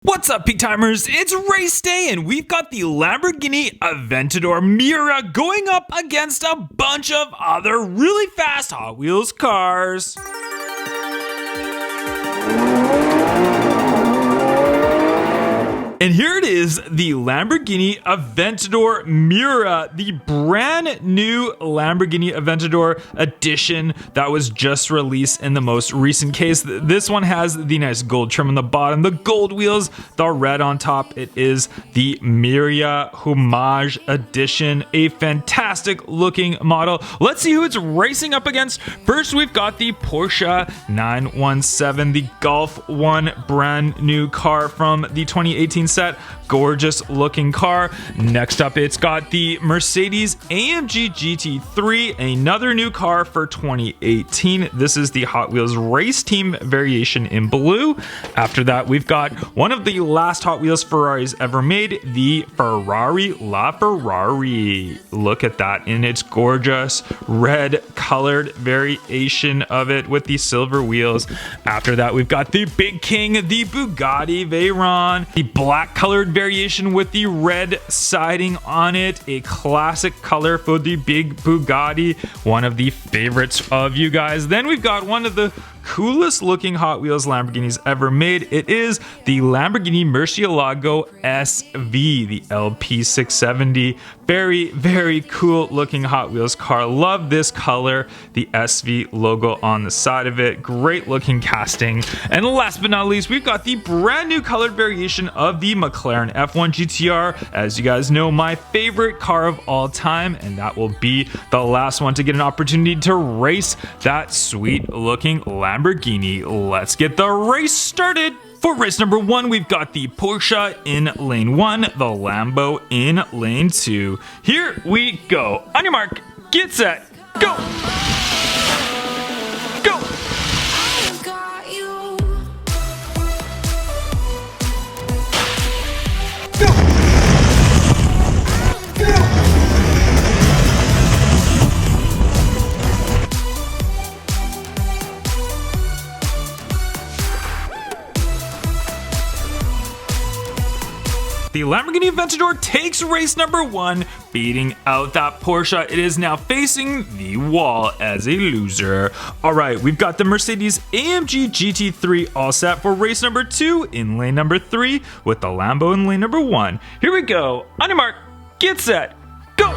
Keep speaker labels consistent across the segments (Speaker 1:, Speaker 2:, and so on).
Speaker 1: What's up, peak timers? It's race day and we've got the Lamborghini Aventador Miura going up against a bunch of other really fast Hot Wheels cars. And here it is, the Lamborghini Aventador Miura, the brand new Lamborghini Aventador edition that was just released in the most recent case. This one has the nice gold trim on the bottom, the gold wheels, the red on top. It is the Miura Homage Edition, a fantastic looking model. Let's see who it's racing up against. First, we've got the Porsche 917, the Golf 1 brand new car from the 2018 set. Gorgeous looking car. Next up, it's got the Mercedes AMG Gt3, another new car for 2018. This is the Hot Wheels race team variation in blue. After that, we've got one of the last Hot Wheels Ferraris ever made, the Ferrari Laferrari. Look at that in its gorgeous red colored variation of it with the silver wheels. After that, we've got the big king, the Bugatti Veyron, the black colored variation with the red siding on it, a classic color for the big Bugatti, one of the favorites of you guys. Then we've got one of the coolest looking Hot Wheels Lamborghinis ever made. It is the Lamborghini Murcielago SV, the LP670. Very cool looking Hot Wheels car. Love this color, the SV logo on the side of it. Great looking casting. And last but not least, we've got the brand new colored variation of the Mclaren F1 Gtr. As you guys know, my favorite car of all time, and that will be the last one to get an opportunity to race that sweet looking Lamborghini. Let's get the race started. For race number 1, we've got the Porsche in lane 1, the Lambo in lane 2. Here we go. On your mark, get set, go! Go! The Lamborghini Aventador takes race number 1, beating out that Porsche. It is now facing the wall as a loser. All right, we've got the Mercedes AMG GT3 all set for race number 2 in lane number 3 with the Lambo in lane number 1. Here we go. On your mark, get set, go!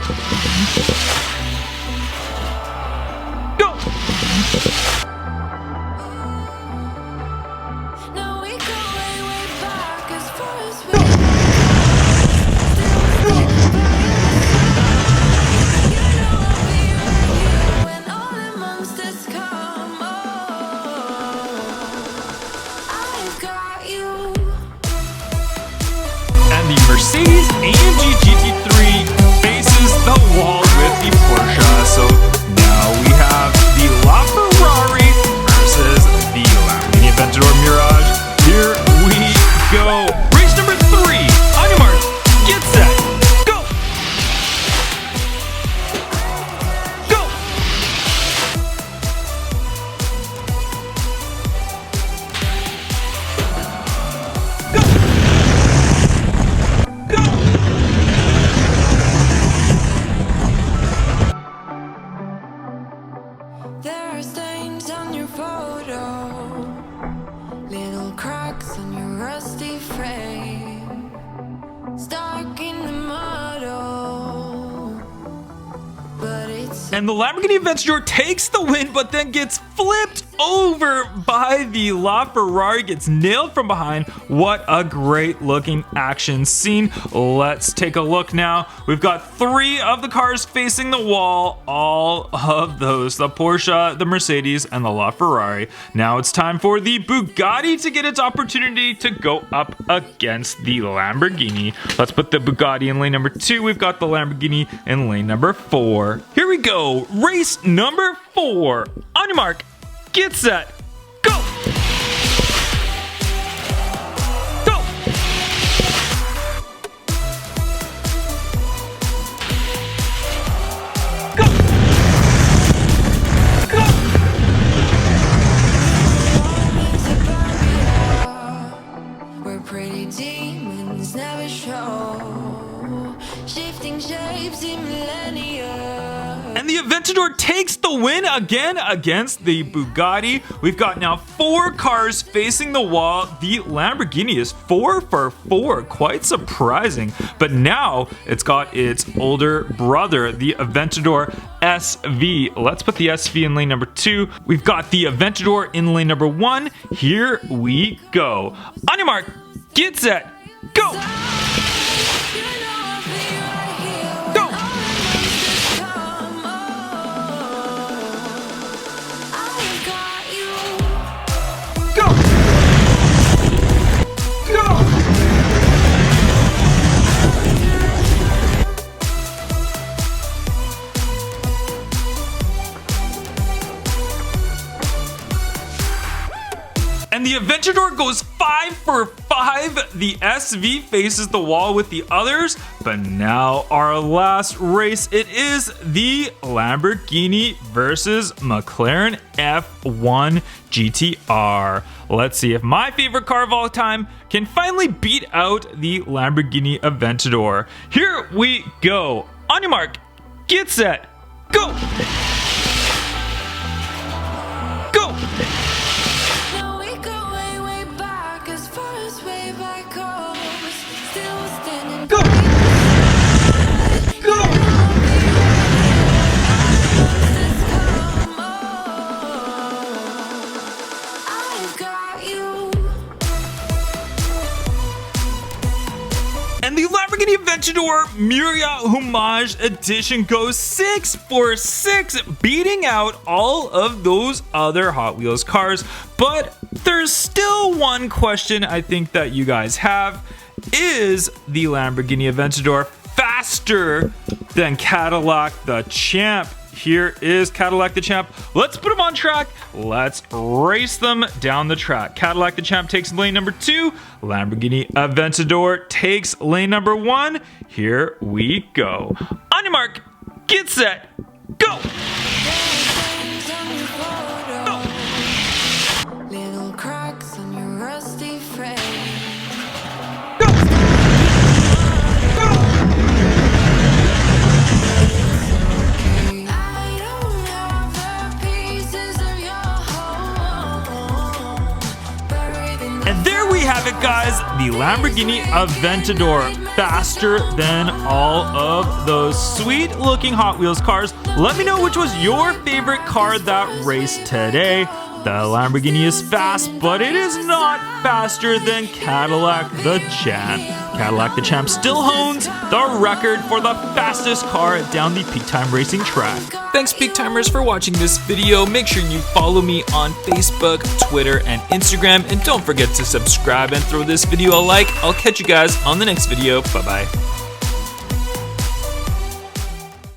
Speaker 1: Go! Mercedes AMG Gt3 faces the wall with the Porsche. So now we have the LaFerrari versus the Lamborghini Aventador Mirage. Here we go. Race number 3. On your mark, get set, go! Go!
Speaker 2: There are stains on your photo, little cracks on your rusty frame, stuck in the muddle, but it's...
Speaker 1: And the Lamborghini Aventador takes the win, but then gets flipped over by the LaFerrari, gets nailed from behind. What a great looking action scene. Let's take a look now. We've got 3 of the cars facing the wall, all of those, the Porsche, the Mercedes, and the LaFerrari. Now it's time for the Bugatti to get its opportunity to go up against the Lamborghini. Let's put the Bugatti in lane number 2. We've got the Lamborghini in lane number 4. Here we go. Race number 4. On your mark, get set, go! Go! Go! Go!
Speaker 2: We're pretty demons never show. Shifting shapes in millennia.
Speaker 1: And the Aventador takes the win again against the Bugatti. We've got now 4 cars facing the wall. The Lamborghini is 4 for 4, quite surprising. But now it's got its older brother, the Aventador SV. Let's put the SV in lane number 2. We've got the Aventador in lane number 1. Here we go. On your mark, get set, go! And the Aventador goes 5 for 5. The SV faces the wall with the others. But now our last race, it is the Lamborghini versus Mclaren F1 Gtr. Let's see if my favorite car of all time can finally beat out the Lamborghini Aventador. Here we go. On your mark, get set, go! Go! And the Lamborghini Aventador Miura Homage Edition goes 6 for 6, beating out all of those other Hot Wheels cars. But there's still one question I think that you guys have. Is the Lamborghini Aventador faster than Cadillac the Champ? Here is Cadillac the Champ. Let's put him on track. Let's race them down the track. Cadillac the Champ takes lane number 2. Lamborghini Aventador takes lane number 1. Here we go. On your mark, get set, go!
Speaker 2: Little cracks on your rusty frame.
Speaker 1: And there we have it, guys. The Lamborghini Aventador, faster than all of those sweet looking Hot Wheels cars. Let me know which was your favorite car that raced today. The Lamborghini is fast, but it is not faster than Cadillac the Champ. Cadillac the Champ still owns the record for the fastest car down the Peak Time Racing track. Thanks, Peak Timers, for watching this video. Make sure you follow me on Facebook, Twitter, and Instagram. And don't forget to subscribe and throw this video a like. I'll catch you guys on the next video. Bye-bye.